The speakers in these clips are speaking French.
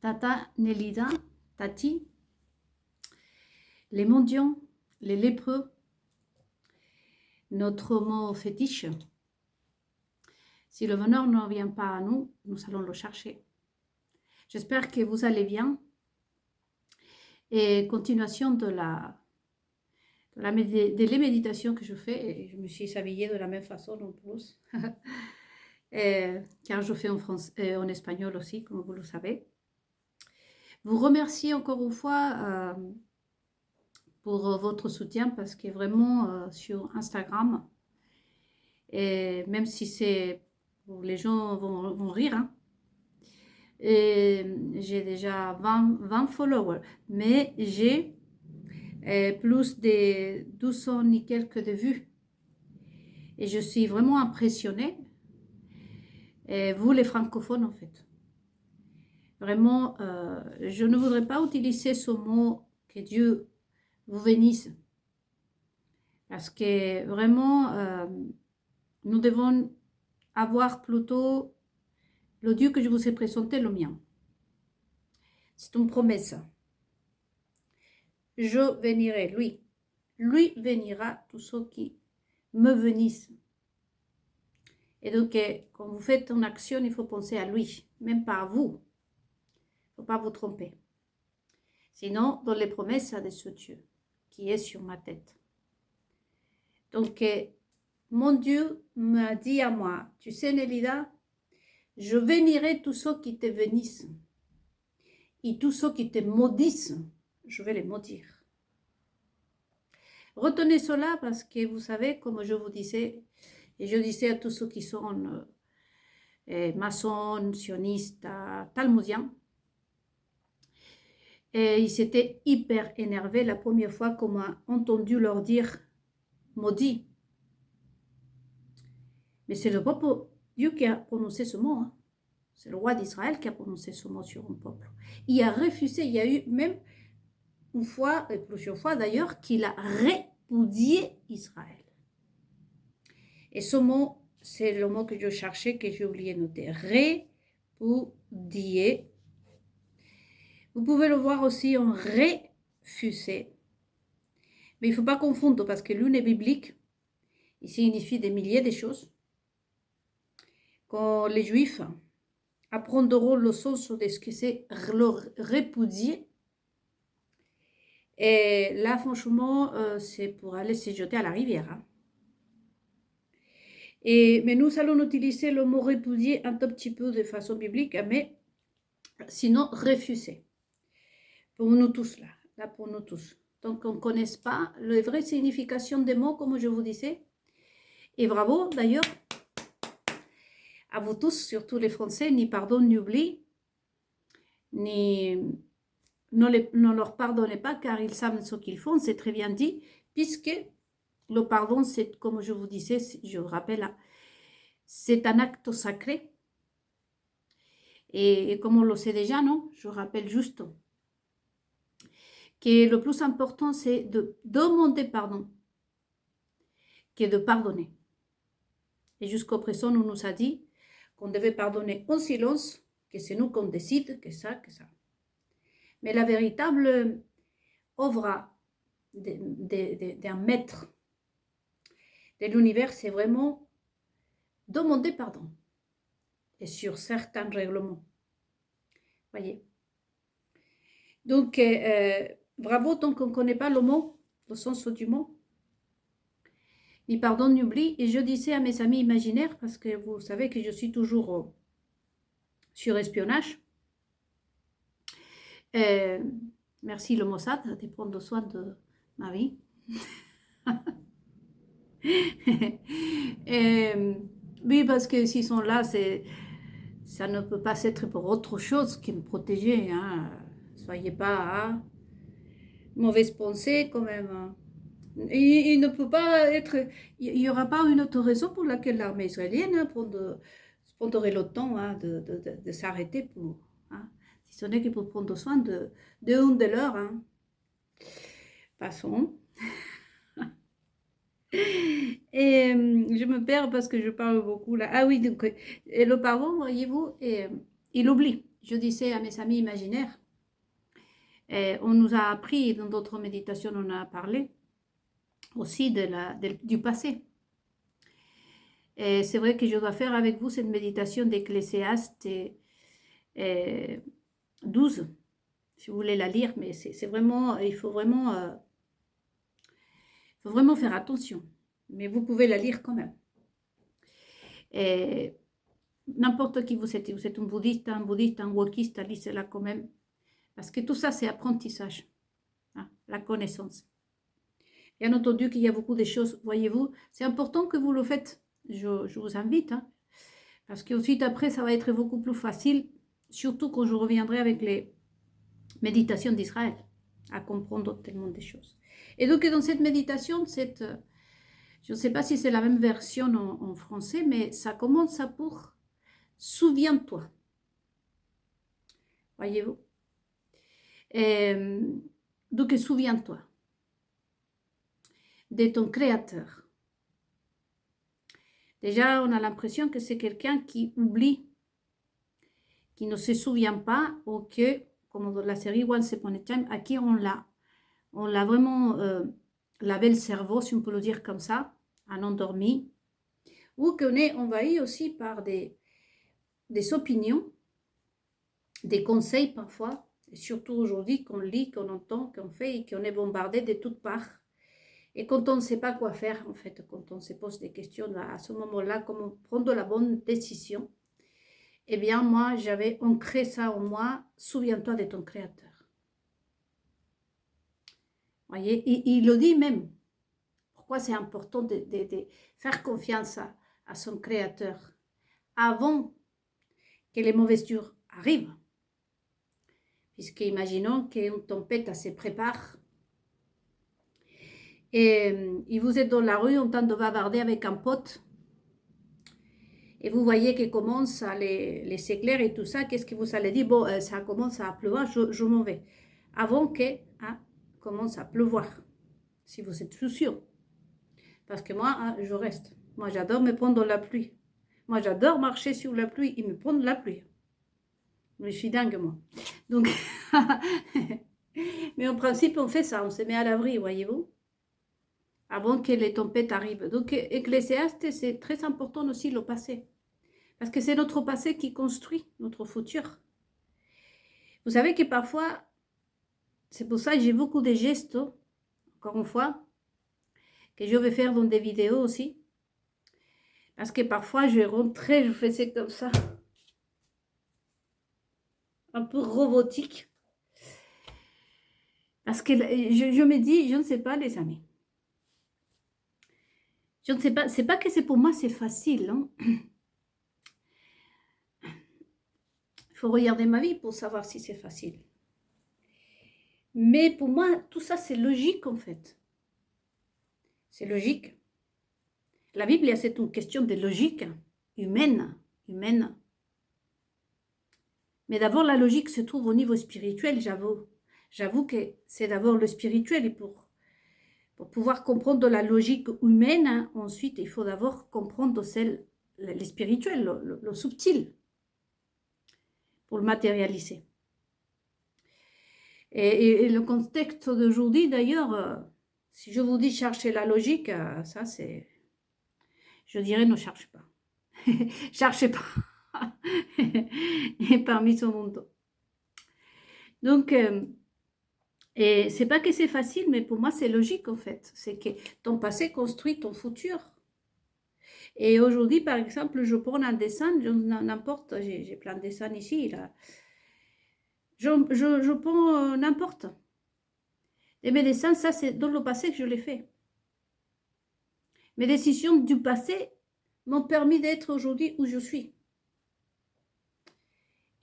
Tata Nelida, Tati, les mendiants, les lépreux, notre mot fétiche. Si le bonheur ne vient pas à nous, nous allons le chercher. J'espère que vous allez bien. Et continuation de les méditations que je fais, et je me suis habillée de la même façon en plus, car je fais en espagnol aussi, comme vous le savez. Vous remercie encore une fois pour votre soutien, parce que vraiment sur Instagram, et même si c'est, les gens vont rire, hein, j'ai déjà 20 followers, mais j'ai plus de 200 et quelques de vues. Et je suis vraiment impressionnée. Et vous, les francophones, en fait. Vraiment, je ne voudrais pas utiliser ce mot que Dieu vous bénisse. Parce que vraiment, nous devons avoir plutôt le Dieu que je vous ai présenté, le mien. C'est une promesse. Je bénirai lui. Lui bénira tous ceux qui me bénissent. Et donc, quand vous faites une action, il faut penser à lui, même pas à vous. Il ne faut pas vous tromper. Sinon, dans les promesses de ce Dieu qui est sur ma tête. Donc, mon Dieu m'a dit à moi, tu sais Nelida, je bénirai tous ceux qui te bénissent. Et tous ceux qui te maudissent, je vais les maudire. Retenez cela parce que vous savez, comme je vous disais, et je disais à tous ceux qui sont maçons, sionistes, talmudiens, et ils s'étaient hyper énervés la première fois qu'on m'a entendu leur dire maudit. Mais c'est le peuple Dieu qui a prononcé ce mot. Hein. C'est le roi d'Israël qui a prononcé ce mot sur un peuple. Il a refusé, il y a eu même une fois, et plusieurs fois d'ailleurs, qu'il a répudié Israël. Et ce mot, c'est le mot que je cherchais, que j'ai oublié de noter. Répudier. Vous pouvez le voir aussi en refuser. Mais il ne faut pas confondre parce que l'une est biblique. Il signifie des milliers de choses. Quand les Juifs apprendront le sens de ce que c'est leur répudier, et là, franchement, c'est pour aller se jeter à la rivière. Hein. Mais nous allons utiliser le mot répudier un tout petit peu de façon biblique, mais sinon refuser. Pour nous tous, là pour nous tous. Donc, on ne connaît pas la vraie signification des mots, comme je vous disais. Et bravo, d'ailleurs, à vous tous, surtout les Français, ni pardon, ni oubli, ni... Ne leur pardonnez pas car ils savent ce qu'ils font, c'est très bien dit, puisque le pardon, c'est, comme je vous disais, je vous rappelle, c'est un acte sacré. Et comme on le sait déjà, non, je rappelle juste que le plus important, c'est de demander pardon que de pardonner. Et jusqu'au présent, on nous a dit qu'on devait pardonner en silence, que c'est nous qu'on décide, que ça. Mais la véritable œuvre d'un maître de l'univers, c'est vraiment demander pardon. Et sur certains règlements. Voyez. Donc, bravo, tant qu'on ne connaît pas le mot, le sens du mot. Ni pardon, ni oubli. Et je disais à mes amis imaginaires, parce que vous savez que je suis toujours sur espionnage. Merci le Mossad de prendre soin de ma vie. Oui, parce que s'ils sont là, ça ne peut pas être pour autre chose que me protéger. Hein. Soyez pas hein. Mauvaise pensée quand même. Hein. Il ne peut pas être... Il n'y aura pas une autre raison pour laquelle l'armée israélienne hein, prendrait le temps hein, de s'arrêter pour... Hein, si ce n'est que pour prendre soin de une de leurs. Hein. Passons. Et je me perds parce que je parle beaucoup là. Ah oui, donc, et le pardon, voyez-vous, il oublie. je disais à mes amis imaginaires, on nous a appris, dans d'autres méditations, on a parlé aussi du passé. Et c'est vrai que je dois faire avec vous cette méditation d'Ecclésiaste 12, si vous voulez la lire, mais c'est vraiment, il faut vraiment faire attention. Mais vous pouvez la lire quand même. Et n'importe qui vous êtes un bouddhiste, un wokiste, lisez-la quand même. Parce que tout ça, c'est apprentissage, hein, la connaissance. Bien entendu qu'il y a beaucoup de choses, voyez-vous, c'est important que vous le faites. Je vous invite, hein, parce qu'ensuite, après, ça va être beaucoup plus facile, surtout quand je reviendrai avec les méditations d'Israël, à comprendre tellement de choses. Et donc, dans cette méditation, je ne sais pas si c'est la même version en français, mais ça commence pour « Souviens-toi ». Voyez-vous. Donc, souviens-toi de ton créateur. Déjà, on a l'impression que c'est quelqu'un qui oublie, qui ne se souvient pas, ou que, comme dans la série Once Upon a Time, à qui on l'a vraiment lavé le cerveau, si on peut le dire comme ça, en endormi, ou qu'on est envahi aussi par des opinions, des conseils parfois, et surtout aujourd'hui qu'on lit, qu'on entend, qu'on fait et qu'on est bombardé de toutes parts. Et quand on ne sait pas quoi faire, en fait, quand on se pose des questions, à ce moment-là, comment prendre la bonne décision, eh bien, moi, j'avais ancré ça en moi, souviens-toi de ton créateur. Voyez, il le dit même. Pourquoi c'est important de faire confiance à son créateur avant que les mauvaises jours arrivent. Puisque imaginons qu'une tempête se prépare et vous êtes dans la rue en train de bavarder avec un pote et vous voyez que commence les éclairs et tout ça, qu'est-ce que vous allez dire? Bon, ça commence à pleuvoir, je m'en vais. Avant que commence à pleuvoir, si vous êtes sûr. Parce que moi, je reste. Moi, j'adore me prendre la pluie. Moi, j'adore marcher sur la pluie et me prendre la pluie. Mais je suis dingue, moi. Donc, mais en principe, on fait ça, on se met à l'abri, voyez-vous, avant que les tempêtes arrivent. Donc, Ecclésiaste, c'est très important aussi le passé. Parce que c'est notre passé qui construit notre futur. Vous savez que parfois, c'est pour ça que j'ai beaucoup de gestes, encore une fois, que je vais faire dans des vidéos aussi. Parce que parfois, je rentrais, je faisais comme ça. Un peu robotique. Parce que je me dis, je ne sais pas, les amis. Je ne sais pas, c'est pas que c'est pour moi, c'est facile. Hein. Il faut regarder ma vie pour savoir si c'est facile. Mais pour moi, tout ça, c'est logique en fait. C'est logique. La Bible, c'est une question de logique humaine. Mais d'abord, la logique se trouve au niveau spirituel, j'avoue. J'avoue que c'est d'abord le spirituel et pour pouvoir comprendre la logique humaine, ensuite, il faut d'abord comprendre le spirituel, le subtil, pour le matérialiser. Et le contexte d'aujourd'hui, d'ailleurs, si je vous dis chercher la logique, ça c'est... Je dirais ne cherchez pas. Cherchez pas. Et parmi son monde. Donc, et c'est pas que c'est facile, mais pour moi c'est logique en fait. C'est que ton passé construit ton futur. Et aujourd'hui, par exemple, je prends un dessin, n'importe, j'ai plein de dessins ici, là. Je prends n'importe. Et mes dessins, ça c'est dans le passé que je l'ai fait. Mes décisions du passé m'ont permis d'être aujourd'hui où je suis.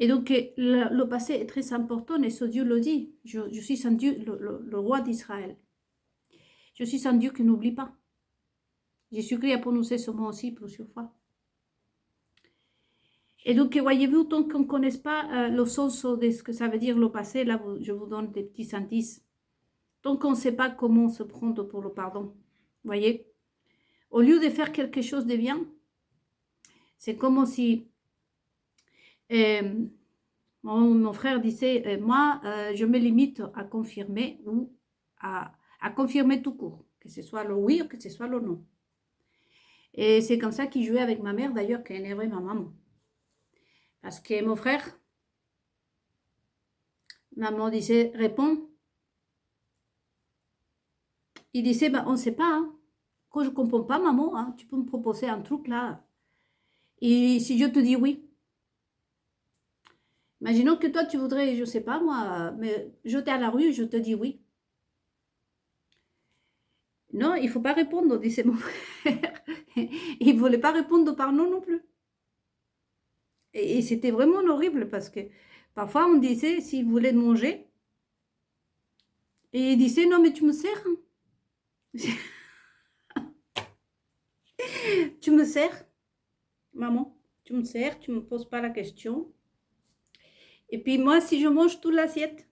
Et donc, le passé est très important, et ce Dieu le dit. Je suis un Dieu, le roi d'Israël. Je suis un Dieu qui n'oublie pas. Jésus-Christ a prononcé ce mot aussi plusieurs fois. Et donc, voyez-vous, tant qu'on ne connaisse pas le sens de ce que ça veut dire le passé, là, je vous donne des petits indices. Tant qu'on ne sait pas comment se prendre pour le pardon. Voyez, au lieu de faire quelque chose de bien, c'est comme si... Mon frère disait, moi, je me limite à confirmer ou à confirmer tout court, que ce soit le oui ou que ce soit le non. Et c'est comme ça qu'il jouait avec ma mère, d'ailleurs, qui énervait ma maman. Parce que mon frère, maman disait, réponds. Il disait, ben, on ne sait pas. Hein. Quand je ne comprends pas, maman, hein, tu peux me proposer un truc là. Et si je te dis oui. Imaginons que toi, tu voudrais, je ne sais pas moi, me jeter à la rue, je te dis oui. Non, il ne faut pas répondre, disait mon frère. Il ne voulait pas répondre par non non plus. Et c'était vraiment horrible parce que parfois on disait s'il voulait manger, et il disait non mais tu me sers. Tu me sers, maman, tu me sers, tu ne me poses pas la question. Et puis moi, si je mange toute l'assiette,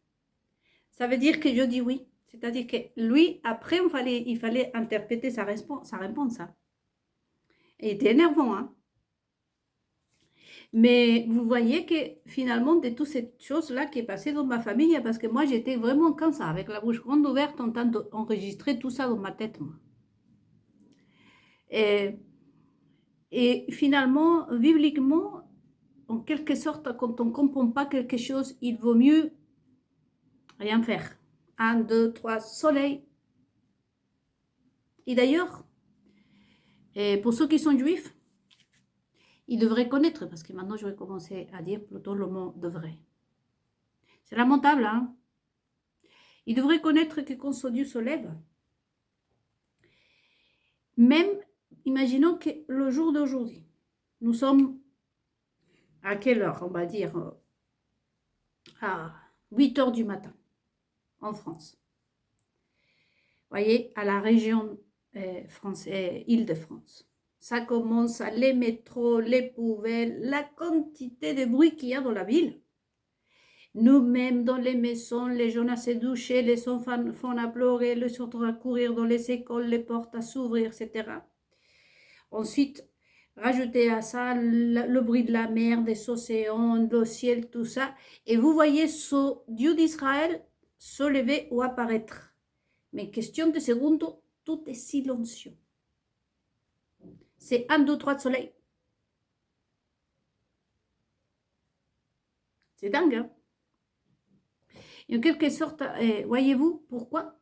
ça veut dire que je dis oui. C'est-à-dire que lui, après, il fallait interpréter sa réponse. Hein. Et c'était énervant, hein. Mais vous voyez que finalement, de toutes ces choses-là qui est passé dans ma famille, parce que moi, j'étais vraiment comme ça, avec la bouche grande ouverte, en train d'enregistrer tout ça dans ma tête. Moi. Et finalement, bibliquement, en quelque sorte, quand on ne comprend pas quelque chose, il vaut mieux rien faire. 1, 2, 3, soleil. Et d'ailleurs, pour ceux qui sont juifs, ils devraient connaître, parce que maintenant je vais commencer à dire plutôt le mot devrait. C'est lamentable, hein? Ils devraient connaître que quand ce Dieu se lève, même, imaginons que le jour d'aujourd'hui, nous sommes à quelle heure? On va dire à 8 heures du matin, en France. Vous voyez, à la région Île-de-France. Ça commence à les métros, les poubelles, la quantité de bruit qu'il y a dans la ville. Nous-mêmes, dans les maisons, les gens à se doucher, les enfants à pleurer, les autres à courir dans les écoles, les portes à s'ouvrir, etc. Ensuite, rajouter à ça le bruit de la mer, des océans, le ciel, tout ça. Et vous voyez ce Dieu d'Israël se lever ou apparaître. Mais question de secondes, tout est silencieux. C'est 1, 2, 3 de soleil. C'est dingue, hein? Et en quelque sorte, voyez-vous pourquoi?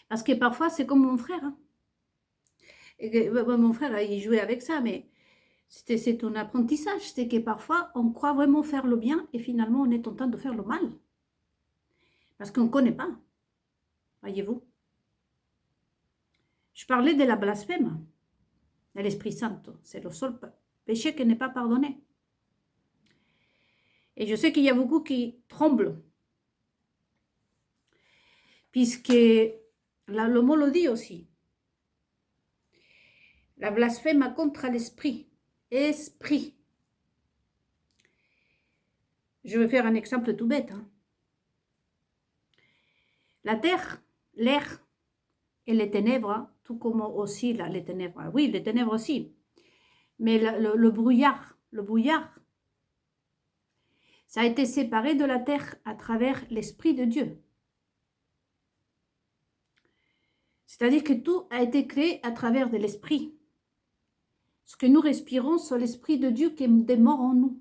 Parce que parfois, c'est comme mon frère. Hein? Et, mon frère, il jouait avec ça, mais c'est un apprentissage. C'est que parfois, on croit vraiment faire le bien et finalement, on est en train de faire le mal. Parce qu'on ne connaît pas. Voyez-vous? Je parlais de la blasphème de l'Esprit Saint. C'est le seul péché qui n'est pas pardonné. Et je sais qu'il y a beaucoup qui tremblent. Puisque le mot le dit aussi. La blasphème contre l'esprit. Esprit. Je vais faire un exemple tout bête. Hein. La terre, l'air et les ténèbres, tout comme aussi les ténèbres. Oui, les ténèbres aussi. Mais le brouillard, ça a été séparé de la terre à travers l'Esprit de Dieu. C'est-à-dire que tout a été créé à travers de l'Esprit. Ce que nous respirons, c'est l'Esprit de Dieu qui est mort en nous.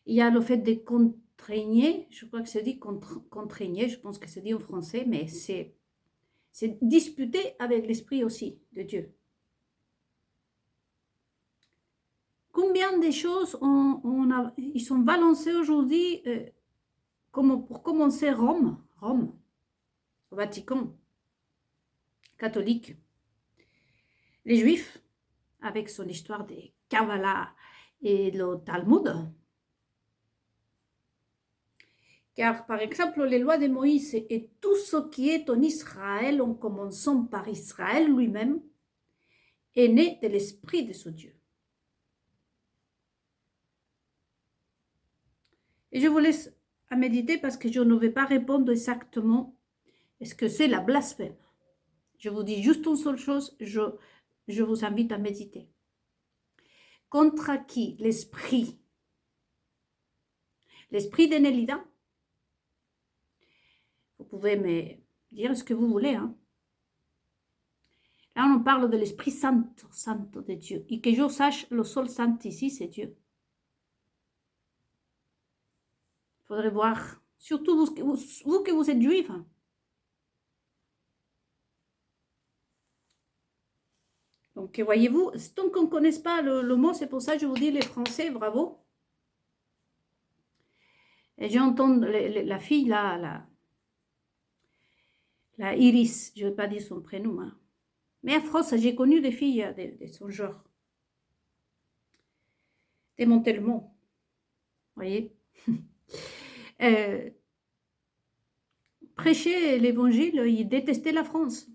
Il y a le fait de contraigner, je crois que c'est dit contraigner, je pense que c'est dit en français, mais c'est disputer avec l'Esprit aussi de Dieu. Combien de choses ils sont balancées aujourd'hui, pour commencer Rome, au Vatican, catholique, les Juifs, avec son histoire des Kabbalah et le Talmud. Car, par exemple, les lois de Moïse et tout ce qui est en Israël, en commençant par Israël lui-même, est né de l'esprit de ce Dieu. Et je vous laisse à méditer parce que je ne vais pas répondre exactement ce que c'est la blasphème. Je vous dis juste une seule chose, je vous invite à méditer. Contre qui? L'esprit. L'esprit de Nélida. Vous pouvez me dire ce que vous voulez. Hein. Là, on parle de l'Esprit Saint, Saint de Dieu. Et que je sache, le seul Saint ici, c'est Dieu. Il faudrait voir, surtout vous que vous êtes juifs. Hein. Donc, voyez-vous, tant qu'on ne connaisse pas le mot, c'est pour ça que je vous dis les Français, bravo. Et j'entends la fille là, la Iris, je ne vais pas dire son prénom. Hein. Mais en France, j'ai connu des filles de son genre. Démantèlement. Vous voyez prêcher l'évangile, ils détestaient la France.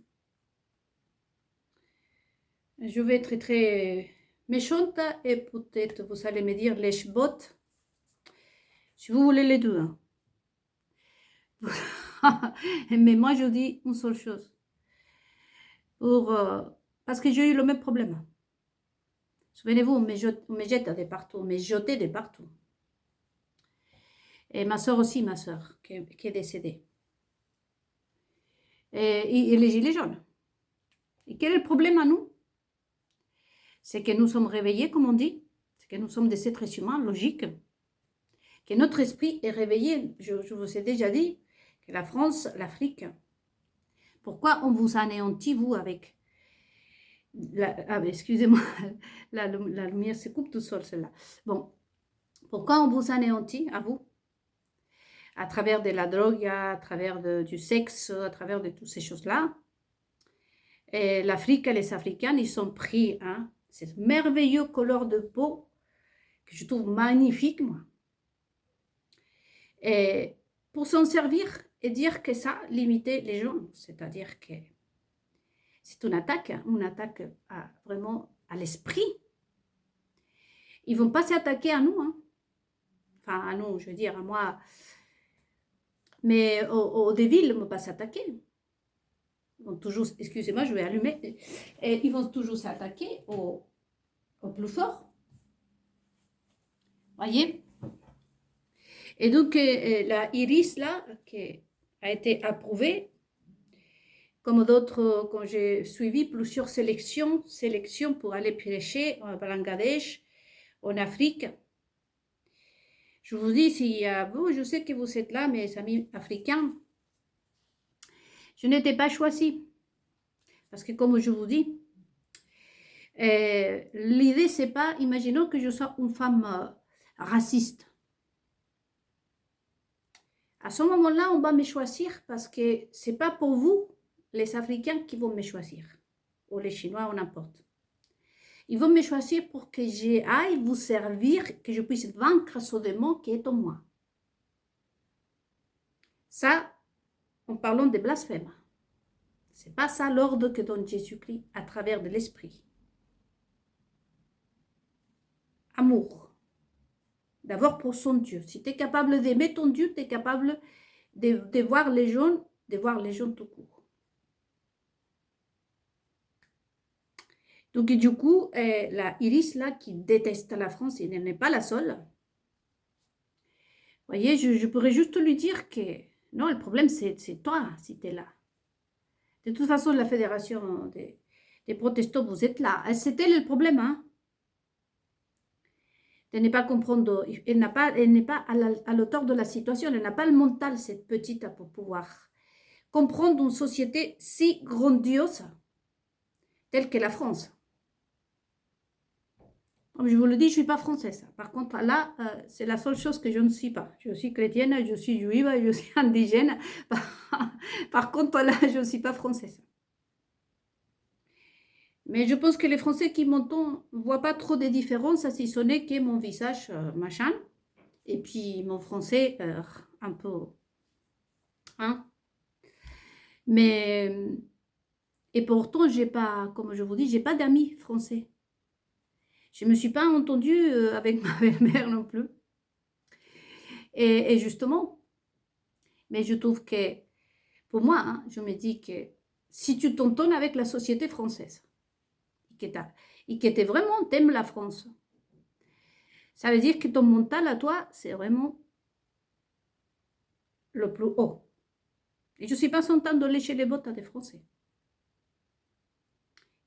Je vais être très méchante et peut-être vous allez me dire les bottes. Si vous voulez les deux. Hein. Mais moi, je dis une seule chose. Parce que j'ai eu le même problème. Souvenez-vous, on me jette de partout, on me jetait de partout. Et ma soeur aussi, qui est décédée. Et les gilets jaunes. Et quel est le problème à nous? C'est que nous sommes réveillés, comme on dit. C'est que nous sommes des êtres humains logiques. Que notre esprit est réveillé. Je vous ai déjà dit que la France, l'Afrique, pourquoi on vous anéantit, vous, avec... excusez-moi, la lumière se coupe tout seul, celle-là. Bon, pourquoi on vous anéantit, à vous? À travers de la drogue, à travers du sexe, à travers de toutes ces choses-là. Et l'Afrique et les Africains, ils sont pris, hein, cette merveilleuse couleur de peau que je trouve magnifique, moi. Et pour s'en servir et dire que ça limitait les gens, c'est-à-dire que c'est une attaque vraiment à l'esprit. Ils ne vont pas s'attaquer à nous, hein. Enfin à nous, je veux dire à moi, mais aux villes, ils ne vont pas s'attaquer. Ils vont toujours, excusez-moi, je vais allumer, et ils vont toujours s'attaquer au plus fort. Voyez? Et donc, la Iris, là, qui a été approuvée, comme d'autres, quand j'ai suivi plusieurs sélections pour aller prêcher au Bangladesh, en Afrique. Je vous dis, si vous, je sais que vous êtes là, mes amis africains, je n'étais pas choisie. Parce que, comme je vous dis, l'idée, c'est pas, imaginons que je sois une femme raciste. À ce moment-là, on va me choisir parce que c'est pas pour vous, les Africains, qui vont me choisir, ou les Chinois, ou n'importe. Ils vont me choisir pour que j'aille vous servir, que je puisse vaincre ce démon qui est en moi. Ça, en parlant de blasphème. C'est pas ça l'ordre que donne Jésus-Christ à travers de l'esprit. Amour. D'abord pour son Dieu. Si tu es capable d'aimer ton Dieu, tu es capable de voir les gens, tout court. Donc du coup, la Iris là qui déteste la France, elle n'est pas la seule. Vous voyez, je pourrais juste lui dire que non, le problème c'est toi si tu es là. De toute façon, la fédération des protestants, vous êtes là. C'était le problème, hein. Elle n'est pas comprendre, elle n'est pas à l'auteur de la situation, elle n'a pas le mental, cette petite, pour pouvoir comprendre une société si grandiose, telle que la France. Comme je vous le dis, je ne suis pas française. Par contre, là, c'est la seule chose que je ne suis pas. Je suis chrétienne, je suis juive, je suis indigène. Par contre, là, je ne suis pas française. Mais je pense que les Français qui m'entendent ne voient pas trop de différence, si ce n'est que mon visage, machin, et puis mon français, un peu, hein. Mais, et pourtant, j'ai pas, comme je vous dis, j'ai pas d'amis français. Je ne me suis pas entendue avec ma belle-mère non plus. Et justement, mais je trouve que, pour moi, hein, je me dis que si tu t'entends avec la société française, et que vraiment t'aimes la France, Ça veut dire que ton mental à toi, c'est vraiment le plus haut. Et je ne suis pas en train de lécher les bottes à des Français.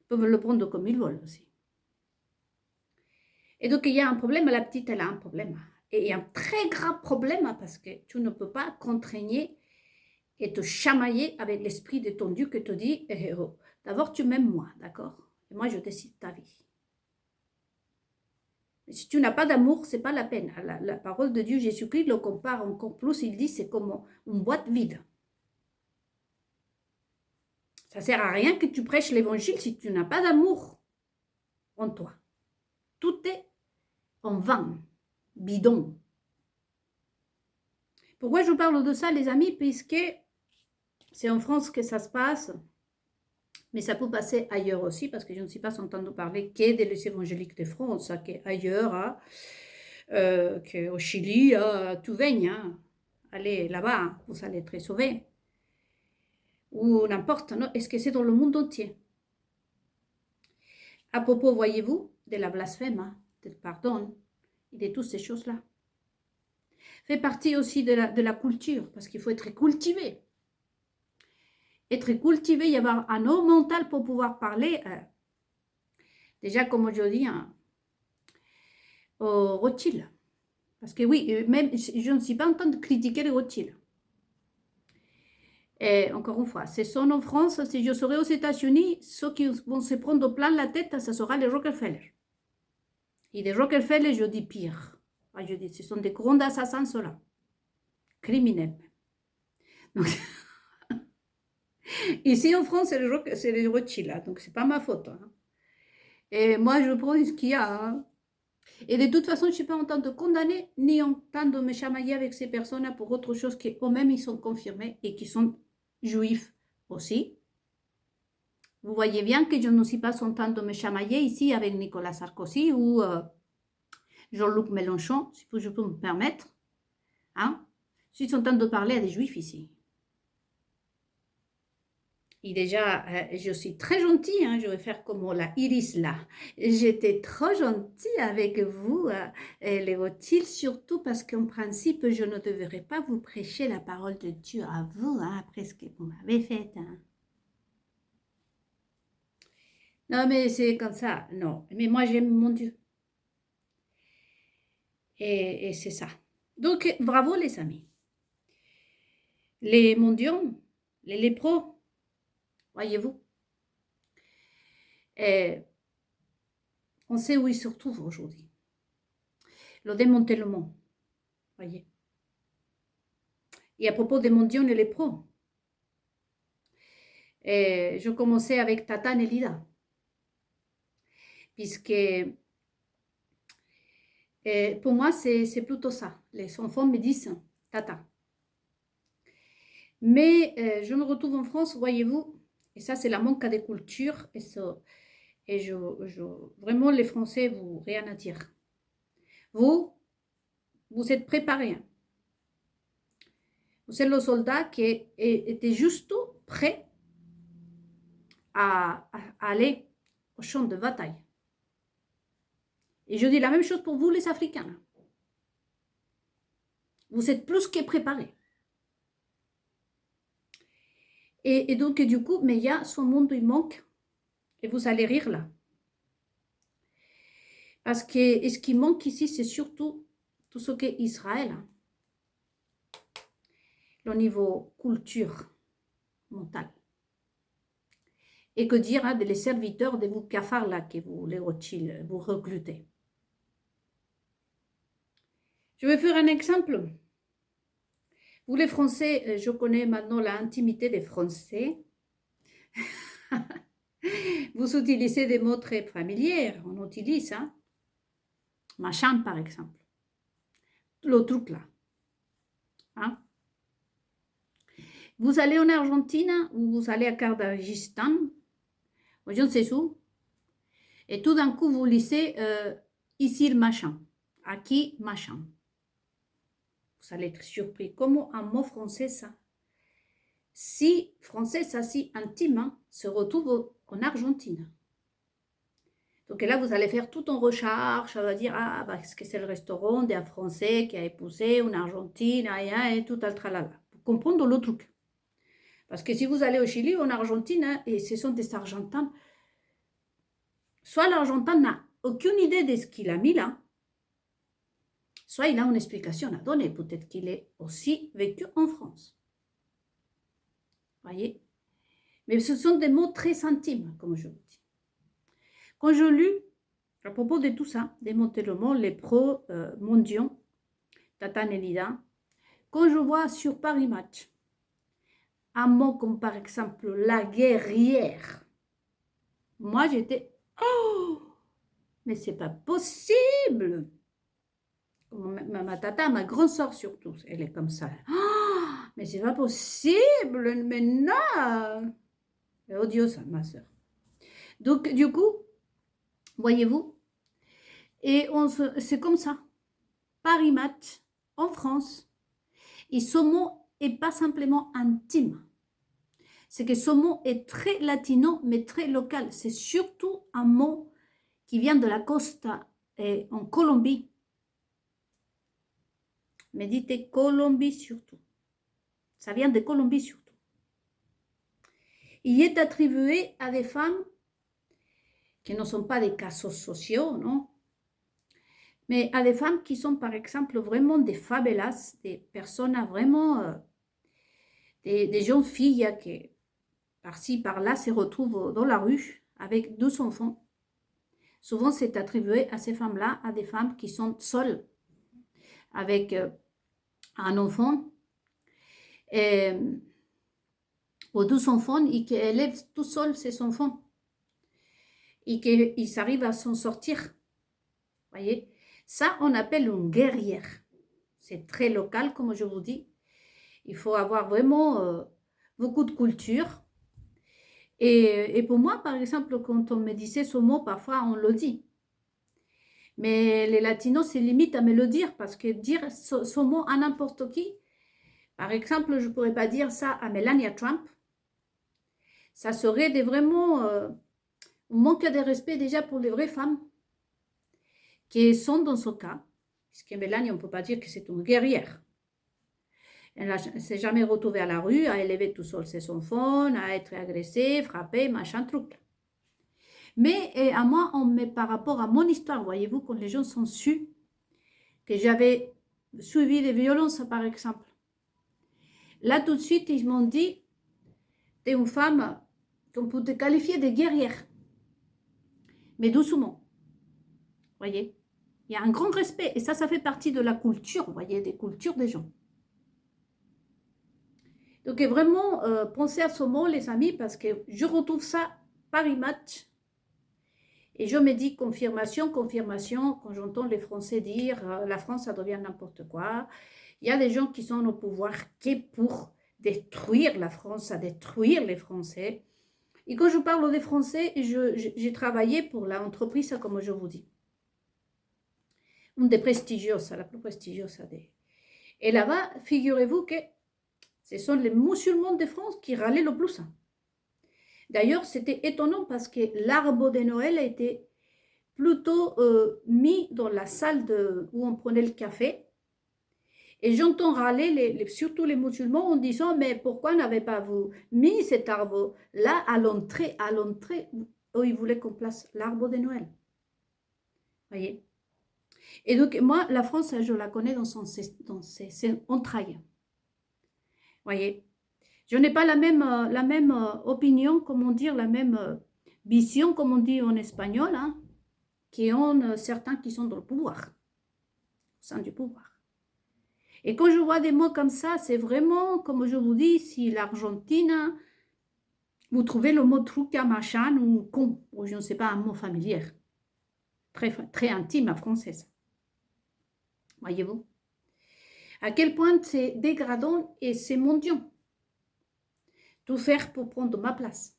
Ils peuvent le prendre comme ils veulent aussi. Et donc, il y a un problème, la petite, elle a un problème. Et il y a un très grave problème parce que tu ne peux pas contraigner et te chamailler avec l'esprit de ton Dieu qui te dit oh, d'abord, tu m'aimes moi, d'accord? Et moi, je décide ta vie. Mais si tu n'as pas d'amour, ce n'est pas la peine. La parole de Dieu, Jésus-Christ, le compare encore plus. Il dit c'est comme une boîte vide. Ça ne sert à rien que tu prêches l'évangile si tu n'as pas d'amour en toi. Tout est en vain, bidon. Pourquoi je vous parle de ça, les amis? Puisque c'est en France que ça se passe, mais ça peut passer ailleurs aussi, parce que je ne suis pas entendue parler que des évangéliques de France, qu'ailleurs, qu'au Chili, tout veigne. Hein. Allez là-bas, vous allez être sauvés. Ou n'importe, non? Est-ce que c'est dans le monde entier? À propos, voyez-vous, de la blasphème, hein, du pardon, et de toutes ces choses-là. Fait partie aussi de la culture, parce qu'il faut être cultivé. Être cultivé, il y avoir un homme mental pour pouvoir parler, déjà, comme je dis, hein, au Rothschild. Parce que oui, même, je ne suis pas en train de critiquer les Rothschild. Et encore une fois, ce sont en France, si je serais aux États-Unis, ceux qui vont se prendre plein la tête, ça sera les Rockefeller. Et les Rockefeller, je dis pire. Je dis, ce sont des grands assassins, ceux-là. Criminels. Donc, ici en France, c'est les Rothschild, là, donc c'est pas ma faute. Hein. Et moi, je prends ce qu'il y a. Hein. Et de toute façon, je ne suis pas en train de condamner, ni en train de me chamailler avec ces personnes pour autre chose qu'eux-mêmes, ils sont confirmés et qui sont juifs aussi. Vous voyez bien que je ne suis pas en train de me chamailler ici avec Nicolas Sarkozy ou Jean-Luc Mélenchon, si je peux me permettre. Hein? Je suis en train de parler à des juifs ici. Et déjà, je suis très gentille, hein, je vais faire comme la Iris là. J'étais trop gentille avec vous, les Rothschild, surtout parce qu'en principe, je ne devrais pas vous prêcher la parole de Dieu à vous, hein, après ce que vous m'avez fait. Hein. Non, mais c'est comme ça, non. Mais moi, j'aime mon Dieu. Et c'est ça. Donc, bravo les amis. Les mendiants, les lépreux, voyez-vous. On sait où ils se retrouvent aujourd'hui. Le démantèlement, voyez. Et à propos des mendiants et les lépreux, je commençais avec Tata Nelida. Puisque pour moi, c'est plutôt ça. Les enfants me disent Tata. Mais je me retrouve en France, voyez-vous, et ça, c'est la manque de culture. Et vraiment, les Français, vous, rien à dire. Vous êtes préparés. Hein. Vous êtes le soldat qui était juste prêt à aller au champ de bataille. Et je dis la même chose pour vous, les Africains. Vous êtes plus que préparés. Et donc, du coup, mais il y a ce monde, il manque. Et vous allez rire là. Parce que ce qui manque ici, c'est surtout tout ce qu'est Israël. Hein. Le niveau culture mentale. Et que dire hein, des serviteurs de vous cafards là, que vous, les Rothschild, vous recrutez. Je vais faire un exemple. Vous les Français, je connais maintenant l'intimité des Français. Vous utilisez des mots très familiers, on utilise, hein. Machin par exemple. Le truc là. Hein? Vous allez en Argentine ou vous allez à Kyrgyzstan, je ne sais où, et tout d'un coup vous lisez ici le machin, aquí machin. Vous allez être surpris. Comment un mot français ça? Si français ça si intime hein, se retrouve en Argentine. Donc là, vous allez faire tout en recherche, ça va dire, ah, parce que c'est le restaurant d'un Français qui a épousé une Argentine, et tout le tralala. Pour comprendre le truc. Parce que si vous allez au Chili, en Argentine, hein, et ce sont des Argentins, soit l'Argentin n'a aucune idée de ce qu'il a mis là, soit il a une explication à donner. Peut-être qu'il est aussi vécu en France. Voyez? Mais ce sont des mots très intimes, comme je vous dis. Quand je lus, à propos de tout ça, des Montelomon, les pros mondiaux, Tata Nelida, quand je vois sur Paris Match un mot comme par exemple la guerrière, moi j'étais, oh, mais c'est pas possible. Ma tata, ma grande soeur surtout, elle est comme ça. Oh, mais c'est pas possible, mais non. C'est odieux ça, ma soeur. Donc du coup, voyez-vous, et c'est comme ça. Paris Match, en France, et ce mot n'est pas simplement intime. C'est que ce mot est très latino, mais très local. C'est surtout un mot qui vient de la costa en Colombie. Mais dites Colombie surtout. Ça vient de Colombie surtout. Il est attribué à des femmes qui ne sont pas des casos sociaux, non? Mais à des femmes qui sont par exemple vraiment des favelas, des personnes vraiment, des jeunes filles qui par-ci, par-là se retrouvent dans la rue avec 2 enfants. Souvent, c'est attribué à ces femmes-là, à des femmes qui sont seules avec un enfant et, ou 2 enfants et qui élèvent tout seuls ces enfants et qu'ils arrivent à s'en sortir. Voyez, ça, on appelle une guerrière. C'est très local, comme je vous dis. Il faut avoir vraiment beaucoup de culture. Et pour moi, par exemple, quand on me disait ce mot, parfois on le dit. Mais les latinos, c'est limite à me le dire parce que dire ce mot à n'importe qui, par exemple, je ne pourrais pas dire ça à Melania Trump. Ça serait vraiment un manque de respect déjà pour les vraies femmes qui sont dans ce cas. Parce que Melania, on ne peut pas dire que c'est une guerrière. Elle ne s'est jamais retrouvée à la rue, à élever tout seul ses enfants, à être agressée, frappée, machin truc. Mais à moi, par rapport à mon histoire, voyez-vous, quand les gens sont su que j'avais suivi des violences, par exemple. Là, tout de suite, ils m'ont dit, t'es une femme qu'on peut te qualifier de guerrière, mais doucement. Voyez, il y a un grand respect, et ça fait partie de la culture, voyez, des cultures des gens. Donc, vraiment, pensez à ce mot, les amis, parce que je retrouve ça Paris Match. Et je me dis confirmation, confirmation, quand j'entends les Français dire la France, ça devient n'importe quoi. Il y a des gens qui sont au pouvoir qui pour détruire la France, à détruire les Français. Et quand je parle des Français, j'ai travaillé pour l'entreprise, comme je vous dis. Une des prestigieuses, la plus prestigieuse. Et là-bas, figurez-vous que ce sont les musulmans de France qui râlaient le plus. D'ailleurs, c'était étonnant parce que l'arbre de Noël a été plutôt mis dans la salle où on prenait le café. Et j'entends râler surtout les musulmans en disant, mais pourquoi n'avez-vous pas mis cet arbre là à l'entrée où ils voulaient qu'on place l'arbre de Noël. Voyez. Et donc, moi, la France, je la connais dans ses entrailles. Voyez. Je n'ai pas la même opinion, comment dire, la même vision, comme on dit en espagnol, hein, qui ont certains qui sont dans le pouvoir, au sein du pouvoir. Et quand je vois des mots comme ça, c'est vraiment, comme je vous dis, si l'Argentine, vous trouvez le mot truca, machin, ou con, ou je ne sais pas, un mot familier, très, très intime à française. Voyez-vous? À quel point c'est dégradant et c'est mendiant. Tout faire pour prendre ma place.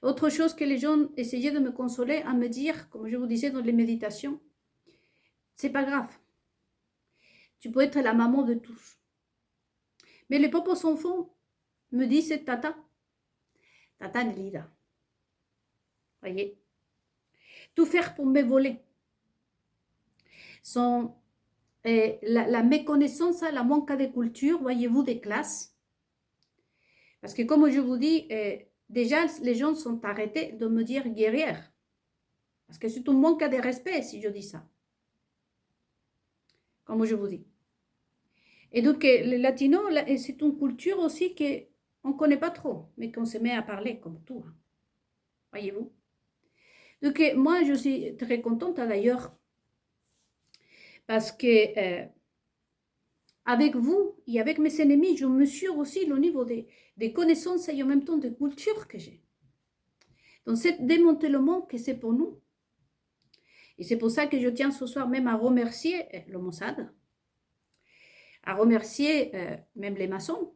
Autre chose que les gens essayaient de me consoler, à me dire, comme je vous disais dans les méditations, c'est pas grave. Tu peux être la maman de tous. Mais les pauvres enfants me disent, c'est Tata Nelida. Voyez. tout faire pour me voler. La méconnaissance, la manque de culture, voyez-vous, des classes. Parce que comme je vous dis, déjà les gens sont arrêtés de me dire guerrière. Parce que c'est un manque de respect si je dis ça. Comme je vous dis. Et donc, le latino, c'est une culture aussi qu'on ne connaît pas trop, mais qu'on se met à parler comme tout. Hein. Voyez-vous. Donc, moi, je suis très contente d'ailleurs, parce que avec vous et avec mes ennemis, je mesure aussi le niveau des connaissances et en même temps de culture que j'ai. Donc, c'est démantèlement que c'est pour nous. Et c'est pour ça que je tiens ce soir même à remercier le Mossad, à remercier même les maçons,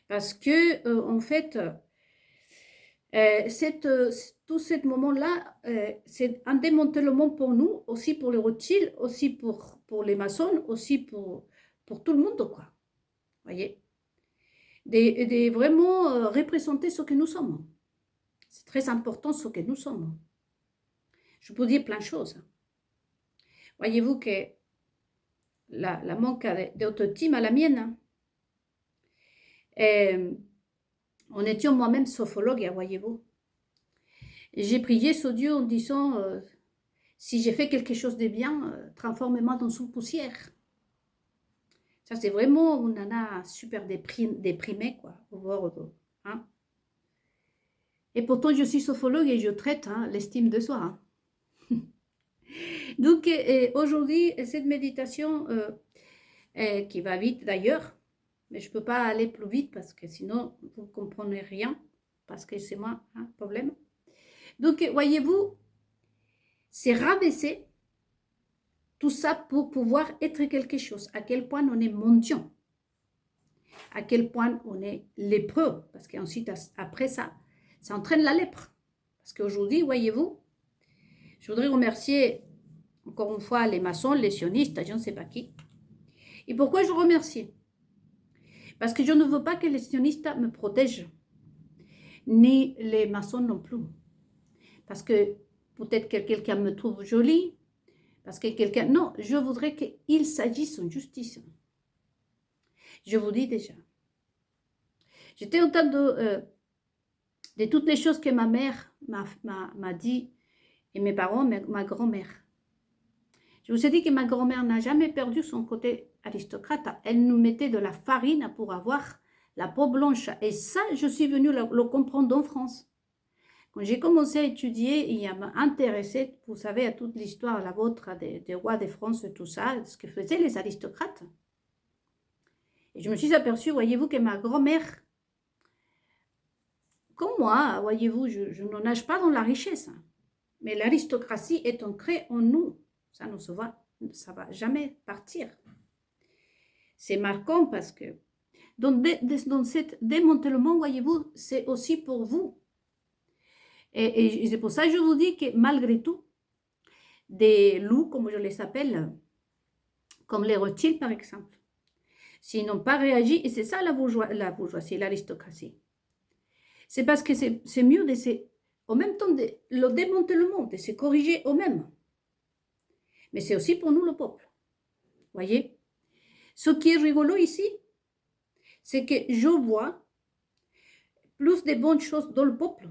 parce que en fait, tout ce moment-là, c'est un démantèlement pour nous, aussi pour les Rothschild, aussi pour les maçons, aussi pour tout le monde, quoi. Voyez, de vraiment représenter ce que nous sommes. C'est très important ce que nous sommes. Je peux dire plein de choses. Voyez-vous que la manque d'autotime à la mienne, on était moi-même sophologue, voyez-vous. J'ai prié ce Dieu en disant, si j'ai fait quelque chose de bien, transformez-moi dans une poussière. Ça, c'est vraiment une nana super déprimée, quoi. Hein. Et pourtant, je suis sophologue et je traite l'estime de soi. Hein. Donc, aujourd'hui, cette méditation qui va vite d'ailleurs, mais je ne peux pas aller plus vite parce que sinon, vous ne comprenez rien, parce que c'est moi, le problème. Donc, voyez-vous, c'est rabaisser tout ça pour pouvoir être quelque chose. À quel point on est mendiant, à quel point on est lépreux, parce qu'ensuite, après ça, ça entraîne la lèpre. Parce qu'aujourd'hui, voyez-vous, je voudrais remercier encore une fois les maçons, les sionistes, je ne sais pas qui. Et pourquoi je remercie? Parce que je ne veux pas que les sionistes me protègent, ni les maçons non plus. Parce que peut-être que quelqu'un me trouve jolie, parce que quelqu'un... Non, je voudrais qu'il s'agisse en justice. Je vous dis déjà. J'étais en train de toutes les choses que ma mère m'a dit, et mes parents, ma grand-mère. Je vous ai dit que ma grand-mère n'a jamais perdu son côté aristocrate. Elle nous mettait de la farine pour avoir la peau blanche. Et ça, je suis venue le comprendre en France. Quand j'ai commencé à étudier et à m'intéresser, vous savez, à toute l'histoire, la vôtre, des rois de France et tout ça, ce que faisaient les aristocrates. Et je me suis aperçue, voyez-vous, que ma grand-mère, comme moi, voyez-vous, je n'en nage pas dans la richesse. Mais l'aristocratie est ancrée en nous. Ça ne se voit, ça ne va jamais partir. C'est marquant parce que dans cet démantèlement, voyez-vous, c'est aussi pour vous. Et c'est pour ça que je vous dis que malgré tout, des loups, comme je les appelle, comme les Rothschild par exemple, s'ils n'ont pas réagi, et c'est ça la bourgeoisie, l'aristocratie, c'est parce que c'est mieux en même temps le démantèlement, de se corriger eux-mêmes. Mais c'est aussi pour nous le peuple. Voyez? Ce qui est rigolo ici, c'est que je vois plus de bonnes choses dans le peuple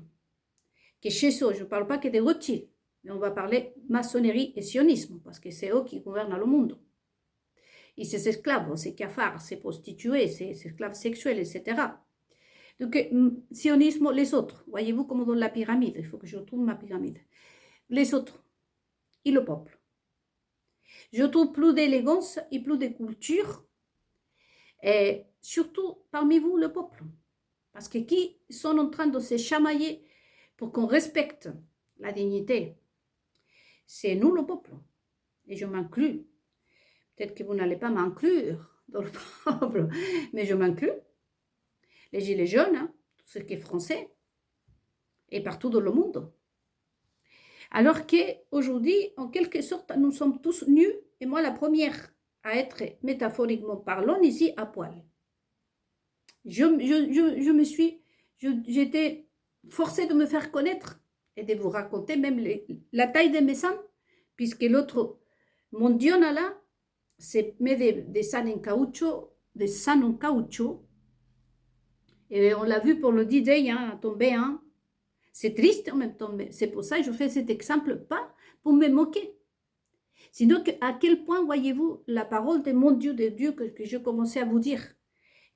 que chez eux. Je ne parle pas que des Rothschild, mais on va parler maçonnerie et sionisme, parce que c'est eux qui gouvernent le monde. Et ces esclaves, ces cafards, ces prostituées, ces esclaves sexuels, etc. Donc, sionisme, les autres. Voyez-vous comme dans la pyramide, il faut que je trouve ma pyramide. Les autres et le peuple. Je trouve plus d'élégance et plus de culture, et surtout parmi vous, le peuple. Parce que qui sont en train de se chamailler pour qu'on respecte la dignité, c'est nous, le peuple. Et je m'inclus. Peut-être que vous n'allez pas m'inclure dans le peuple, mais je m'inclus. Les gilets jaunes, tout ce qui est français, et partout dans le monde. Alors qu'aujourd'hui, en quelque sorte, nous sommes tous nus, et moi la première à être, métaphoriquement parlant, ici à poil. J'étais forcée de me faire connaître et de vous raconter même la taille de mes sangs, puisque l'autre, mon Dieu là, c'est met des sangs en caoutchouc, des sangs en caoutchouc, et on l'a vu pour le D-Day, hein, tomber, hein. C'est triste en même temps, mais c'est pour ça que je fais cet exemple, pas pour me moquer. Sinon, à quel point, voyez-vous, la parole de mon Dieu, de Dieu que je commençais à vous dire,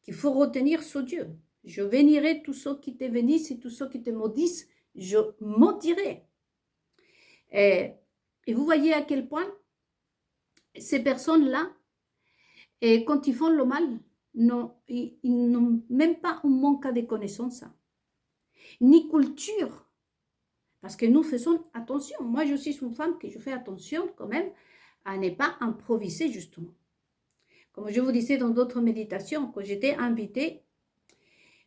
qu'il faut retenir ce Dieu. Je bénirai tous ceux qui te bénissent et tous ceux qui te maudissent, je maudirai. Et vous voyez à quel point ces personnes-là, quand ils font le mal, non, ils n'ont même pas un manque de connaissances, ni culture. Parce que nous faisons attention. Moi, je suis une femme que je fais attention quand même à ne pas improviser, justement. Comme je vous disais dans d'autres méditations, quand j'étais invitée,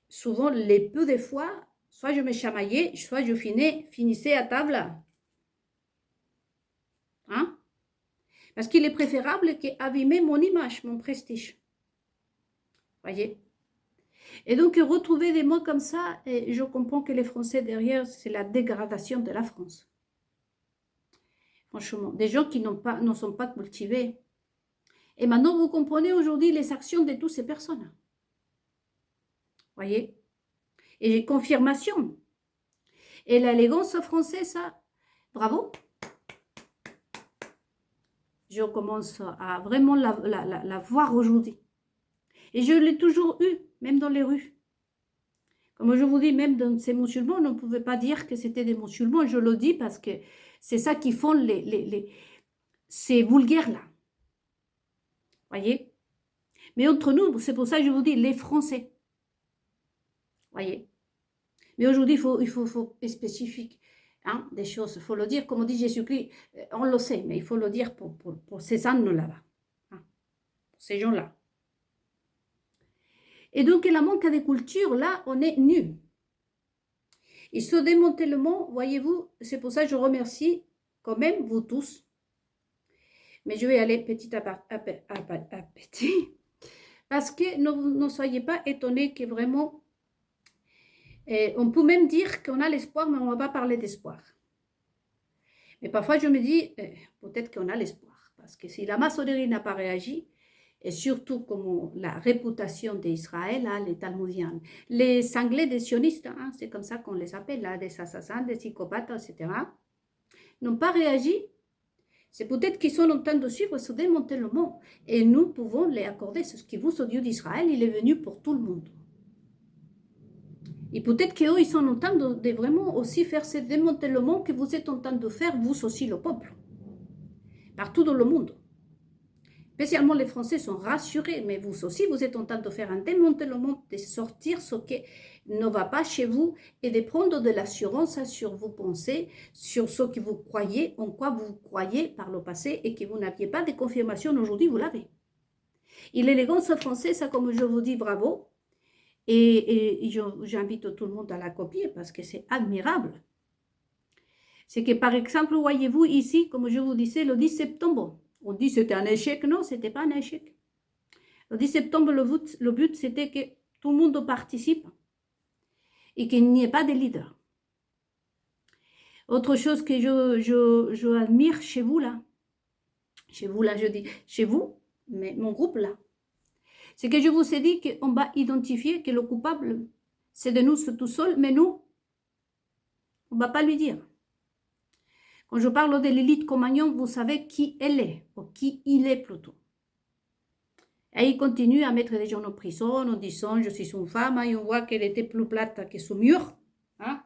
souvent, les peu de fois, soit je me chamaillais, soit je finissais à table. Hein? Parce qu'il est préférable qu'abîmer mon image, mon prestige. Voyez? Et donc, retrouver des mots comme ça, et je comprends que les Français derrière, c'est la dégradation de la France. Franchement, des gens qui ne sont pas cultivés. Et maintenant, vous comprenez aujourd'hui les actions de toutes ces personnes. Voyez? Et confirmation. Et l'élégance française, ça, bravo. Je commence à vraiment la voir aujourd'hui. Et je l'ai toujours eu, même dans les rues. Comme je vous dis, même dans ces musulmans, on ne pouvait pas dire que c'était des musulmans. Je le dis parce que c'est ça qui font ces vulgaires-là. Voyez? Mais entre nous, c'est pour ça que je vous dis, les Français. Voyez? Mais aujourd'hui, il faut être spécifique. Hein, des choses, il faut le dire. Comme dit Jésus-Christ, on le sait, mais il faut le dire pour ces ânes là-bas. Hein, pour ces gens-là. Et donc, la manque de culture, là, on est nus. Et ce démantèlement, voyez-vous, c'est pour ça que je remercie quand même vous tous. Mais je vais aller petit à petit. Parce que ne soyez pas étonnés que vraiment, on peut même dire qu'on a l'espoir, mais on ne va pas parler d'espoir. Mais parfois, je me dis, peut-être qu'on a l'espoir. Parce que si la maçonnerie n'a pas réagi, et surtout comme la réputation d'Israël, hein, les Talmudiens, les Anglais des sionistes, hein, c'est comme ça qu'on les appelle, là, des assassins, des psychopathes, etc., n'ont pas réagi. C'est peut-être qu'ils sont en train de suivre ce démantèlement. Et nous pouvons les accorder. C'est ce qui vous, au Dieu d'Israël, il est venu pour tout le monde. Et peut-être qu'eux, ils sont en train de vraiment aussi faire ce démantèlement que vous êtes en train de faire, vous aussi, le peuple. Partout dans le monde. Spécialement les Français sont rassurés, mais vous aussi, vous êtes en train de faire un démantèlement, de sortir ce qui ne va pas chez vous et de prendre de l'assurance sur vos pensées, sur ce que vous croyez, en quoi vous croyez par le passé et que vous n'aviez pas de confirmation aujourd'hui, vous l'avez. Et l'élégance française, ça, comme je vous dis, bravo. Et j'invite tout le monde à la copier parce que c'est admirable. C'est que, par exemple, voyez-vous ici, comme je vous disais, le 10 septembre, on dit que c'était un échec. Non, ce n'était pas un échec. Le 10 septembre, le but, c'était que tout le monde participe et qu'il n'y ait pas de leader. Autre chose que je admire chez vous, là, je dis chez vous, mais mon groupe, là, c'est que je vous ai dit qu'on va identifier que le coupable, c'est de nous tout seul, mais nous, on ne va pas lui dire. Quand je parle de l'élite Cro-Magnon, vous savez qui elle est, ou qui il est plutôt. Et il continue à mettre des gens en prison en disant « je suis une femme », et on voit qu'elle était plus plate que ce mur. Hein?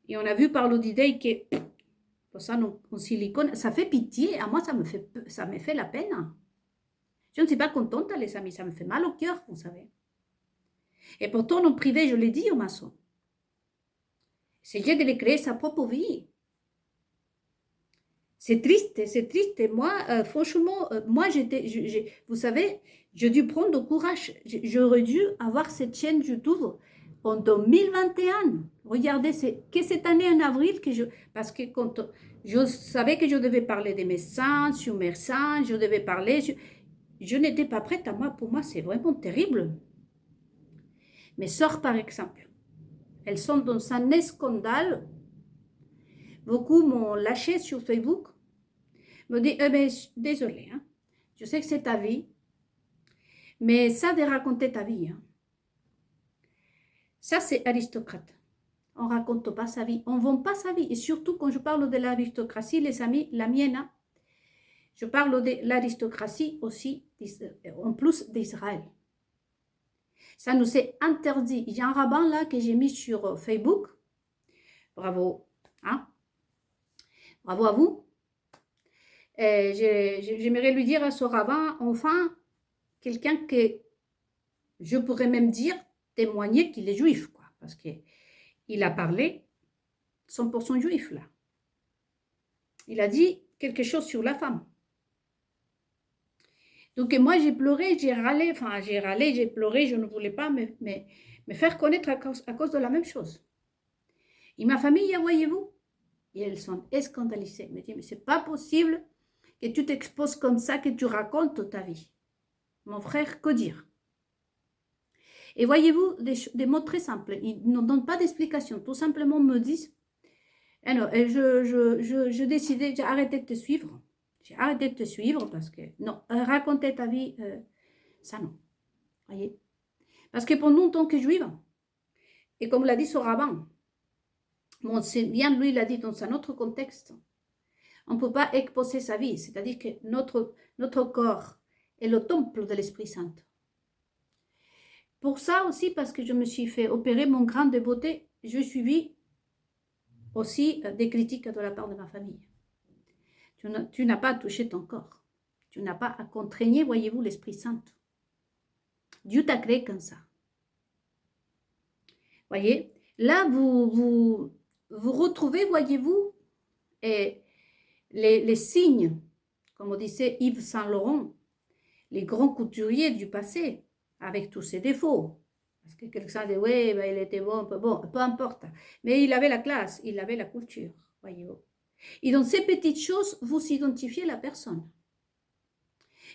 Et on a vu par le D-Day que ça, en silicone, ça fait pitié. À moi, ça me fait la peine. Je ne suis pas contente, les amis, ça me fait mal au cœur, vous savez. Et pourtant, en privé, je l'ai dit aux maçons. C'est Dieu de créer sa propre vie. C'est triste, c'est triste. Et moi, franchement, moi, vous savez, j'ai dû prendre courage. J'aurais dû avoir cette chaîne YouTube en 2021. Regardez, c'est que cette année, en avril, parce que quand je savais que je devais parler de mes seins, sur mes seins, je devais parler... Je n'étais pas prête à moi. Pour moi, c'est vraiment terrible. Mes sœurs, par exemple, elles sont dans un scandale beaucoup m'ont lâché sur Facebook, me dit, mais désolé, hein, je sais que c'est ta vie, mais ça de raconter ta vie, hein, ça c'est aristocrate. On ne raconte pas sa vie, on ne vend pas sa vie. Et surtout quand je parle de l'aristocratie, les amis, la mienne, hein, je parle de l'aristocratie aussi, en plus d'Israël. Ça nous est interdit. Il y a un rabbin là que j'ai mis sur Facebook. Bravo, hein? Bravo à vous. J'aimerais lui dire à ce rabbin, enfin, quelqu'un que je pourrais même dire, témoigner qu'il est juif, quoi, parce qu'il a parlé 100% juif là. Il a dit quelque chose sur la femme. Donc moi j'ai pleuré, j'ai râlé, j'ai pleuré, je ne voulais pas me faire connaître à cause de la même chose. Et ma famille, voyez-vous, et elles sont scandalisées. Elles me disent, mais c'est pas possible que tu t'exposes comme ça, que tu racontes ta vie. Mon frère, que dire? Et voyez-vous, des mots très simples, ils ne donnent pas d'explication, tout simplement me disent, alors, je décidais, j'ai arrêté de te suivre. J'ai arrêté de te suivre parce que, non, raconter ta vie, ça non. Voyez? Parce que pour nous, en tant que juifs, et comme l'a dit ce rabbin, bon, c'est bien, lui, il l'a dit dans un autre contexte, on ne peut pas exposer sa vie, c'est-à-dire que notre corps est le temple de l'Esprit Saint. Pour ça aussi, parce que je me suis fait opérer mon grain de beauté, je suivis aussi des critiques de la part de ma famille. Tu n'as pas à toucher ton corps. Tu n'as pas à contraigner, voyez-vous, l'Esprit Saint. Dieu t'a créé comme ça. Voyez, là, vous retrouvez, voyez-vous, les signes, comme on disait Yves Saint-Laurent, les grands couturiers du passé, avec tous ses défauts. Parce que quelqu'un dit, oui, ben, il était bon, peu importe. Mais il avait la classe, il avait la culture, voyez-vous. Et dans ces petites choses, vous identifiez la personne.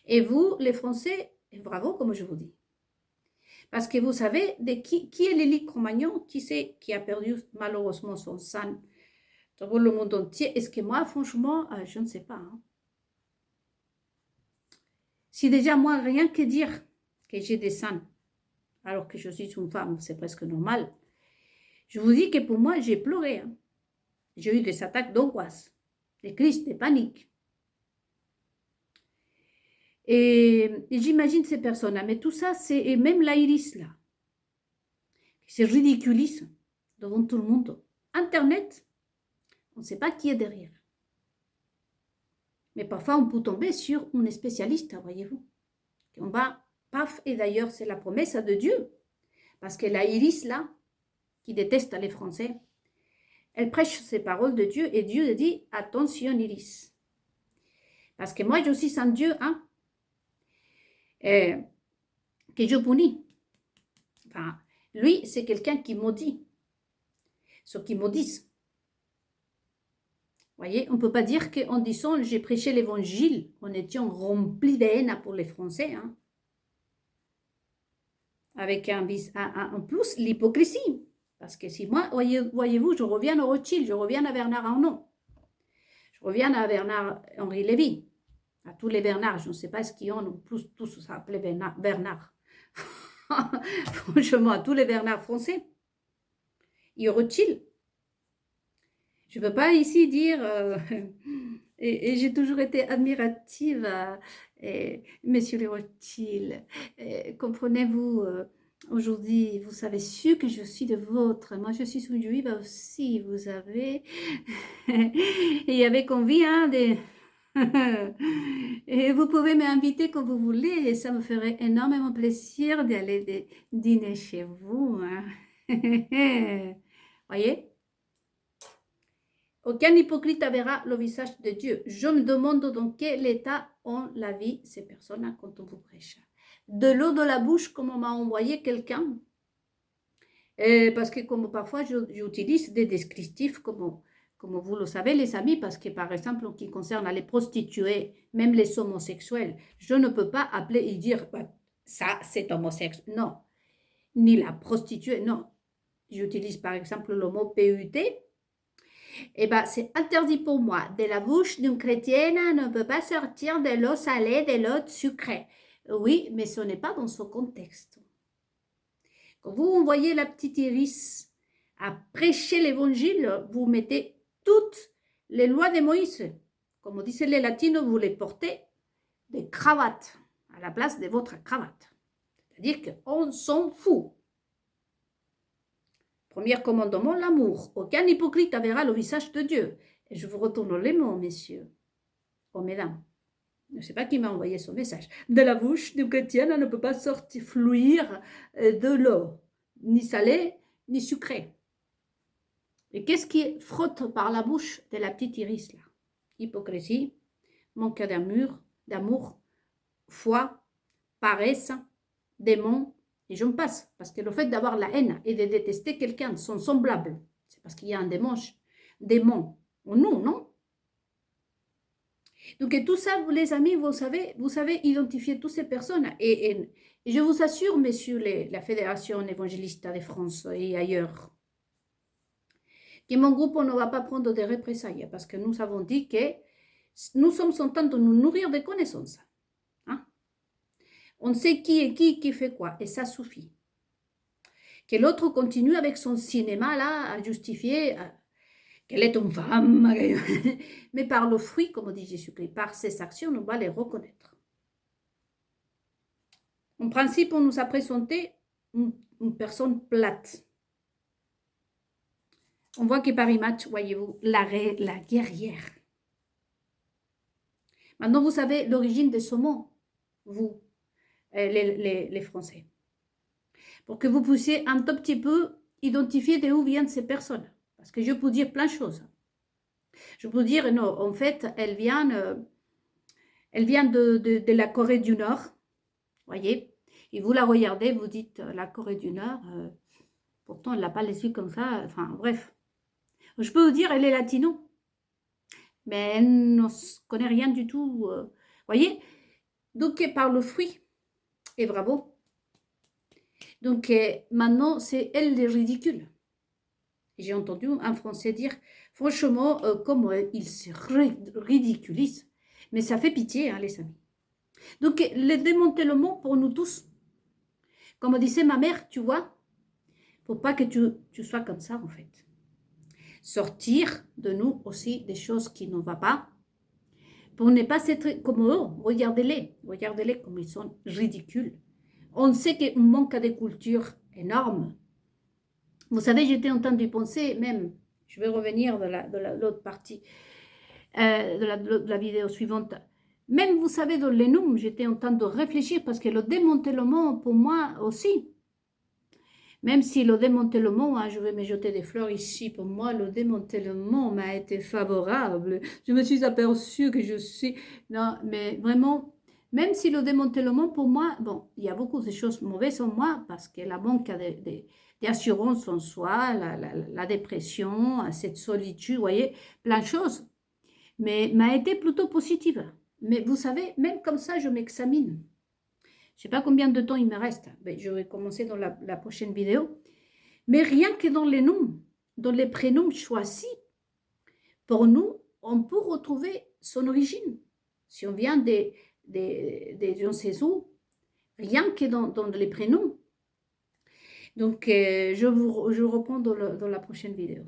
Et vous, les Français, bravo, comme je vous dis. Parce que vous savez de qui est Lily Cro-Magnon, qui a perdu malheureusement son sang dans le monde entier. Est-ce que moi, franchement, je ne sais pas. Hein. Si déjà moi, rien que dire que j'ai des sangs, alors que je suis une femme, c'est presque normal. Je vous dis que pour moi, j'ai pleuré. Hein. J'ai eu des attaques d'angoisse, des crises, des paniques. Et j'imagine ces personnes-là. Mais tout ça, c'est, et même l'Iris, là, qui se ridiculise devant tout le monde. Internet, on ne sait pas qui est derrière. Mais parfois, on peut tomber sur une spécialiste, voyez-vous. On va, paf, et d'ailleurs, c'est la promesse de Dieu. Parce que l'Iris, là, qui déteste les Français, elle prêche ces paroles de Dieu et Dieu dit, attention Iris. Parce que moi, je suis un Dieu, hein, que je punis. Enfin, lui, c'est quelqu'un qui maudit. Ceux qui maudissent. Vous voyez, on ne peut pas dire qu'en disant, j'ai prêché l'évangile, en étant rempli de haine pour les Français, hein, avec en plus l'hypocrisie. Parce que si moi, voyez-vous, je reviens au Rothschild, je reviens à Bernard Arnault, je reviens à Bernard-Henri Lévy, à tous les Bernards, je ne sais pas ce qu'ils ont, tous s'appelaient Bernard. Franchement, à tous les Bernards français. Et Rothschild, je ne peux pas ici dire, et j'ai toujours été admirative à Monsieur les Rothschild, comprenez-vous, aujourd'hui, vous avez su que je suis de vôtre. Moi, je suis une juive aussi, vous savez. Et il y avait convie, hein, et vous pouvez m'inviter quand vous voulez, et ça me ferait énormément plaisir d'aller dîner chez vous. Hein. Voyez? Aucun hypocrite verra le visage de Dieu. Je me demande dans quel état ont la vie ces personnes quand on vous prêche. De l'eau de la bouche, comme on m'a envoyé quelqu'un. Parce que comme parfois j'utilise des descriptifs comme vous le savez les amis, parce que par exemple en ce qui concerne les prostituées, même les homosexuels, je ne peux pas appeler et dire ça c'est homosexuel. Non, ni la prostituée, non. J'utilise par exemple le mot PUT. Eh bien, c'est interdit pour moi. De la bouche d'une chrétienne ne peut pas sortir de l'eau salée, de l'eau sucrée. Oui, mais ce n'est pas dans ce contexte. Quand vous envoyez la petite Iris à prêcher l'évangile, vous mettez toutes les lois de Moïse. Comme disent les latinos, vous les portez des cravates à la place de votre cravate. C'est-à-dire qu'on s'en fout. Premier commandement, l'amour. Aucun hypocrite ne verra le visage de Dieu. Et je vous retourne les mots, messieurs. Oh, mesdames. Je ne sais pas qui m'a envoyé ce message. De la bouche d'une chrétienne ne peut pas sortir, fluir de l'eau, ni salée, ni sucrée. Et qu'est-ce qui frotte par la bouche de la petite Iris là? Hypocrisie, manque d'amour, foi, paresse, démon, et j'en passe. Parce que le fait d'avoir la haine et de détester quelqu'un, son semblable, c'est parce qu'il y a un démon en nous, non? Donc, et tout ça, les amis, vous savez identifier toutes ces personnes. Et je vous assure, messieurs, la Fédération évangéliste de France et ailleurs, que mon groupe ne va pas prendre des représailles parce que nous avons dit que nous sommes en train de nous nourrir de connaissances. Hein? On sait qui est qui fait quoi, et ça suffit. Que l'autre continue avec son cinéma là à justifier qu'elle est une femme, mais par le fruit, comme dit Jésus-Christ, par ses actions, on va les reconnaître. En principe, on nous a présenté une personne plate. On voit que par image, voyez-vous, la guerrière. Maintenant, vous savez l'origine de ce mot, vous, les Français. Pour que vous puissiez un tout petit peu identifier d'où viennent ces personnes. Parce que je peux dire plein de choses. Je peux dire, non, en fait, elle vient de la Corée du Nord, voyez. Et vous la regardez, vous dites, la Corée du Nord, pourtant, elle n'a pas les yeux comme ça, enfin, bref. Je peux vous dire, elle est latino, mais elle ne connaît rien du tout, voyez. Donc, par le fruit, et bravo. Donc, maintenant, c'est elle les ridicules. J'ai entendu un Français dire, franchement, comment il se ridiculise. Mais ça fait pitié, hein, les amis. Donc, le démantèlement pour nous tous. Comme disait ma mère, tu vois, faut pas que tu sois comme ça, en fait. Sortir de nous aussi des choses qui ne vont pas. Pour ne pas être comme eux, regardez-les comme ils sont ridicules. On sait qu'on manque de culture énorme. Vous savez, j'étais en train de penser, même, je vais revenir de l'autre partie, de la vidéo suivante. Même, vous savez, dans les noms, j'étais en train de réfléchir parce que le démantèlement, pour moi aussi, même si le démantèlement, hein, je vais me jeter des fleurs ici, pour moi, le démantèlement m'a été favorable. Je me suis aperçue que je suis... Non, mais vraiment, même si le démantèlement, pour moi, bon, il y a beaucoup de choses mauvaises en moi parce que la manque d'assurance en soi, la dépression, cette solitude, vous voyez, plein de choses, mais m'a été plutôt positive. Mais vous savez, même comme ça, je m'examine. Je ne sais pas combien de temps il me reste. Mais je vais commencer dans la prochaine vidéo. Mais rien que dans les noms, dans les prénoms choisis, pour nous, on peut retrouver son origine. Si on vient des je ne sais où, rien que dans les prénoms. Donc, je reprends dans la prochaine vidéo.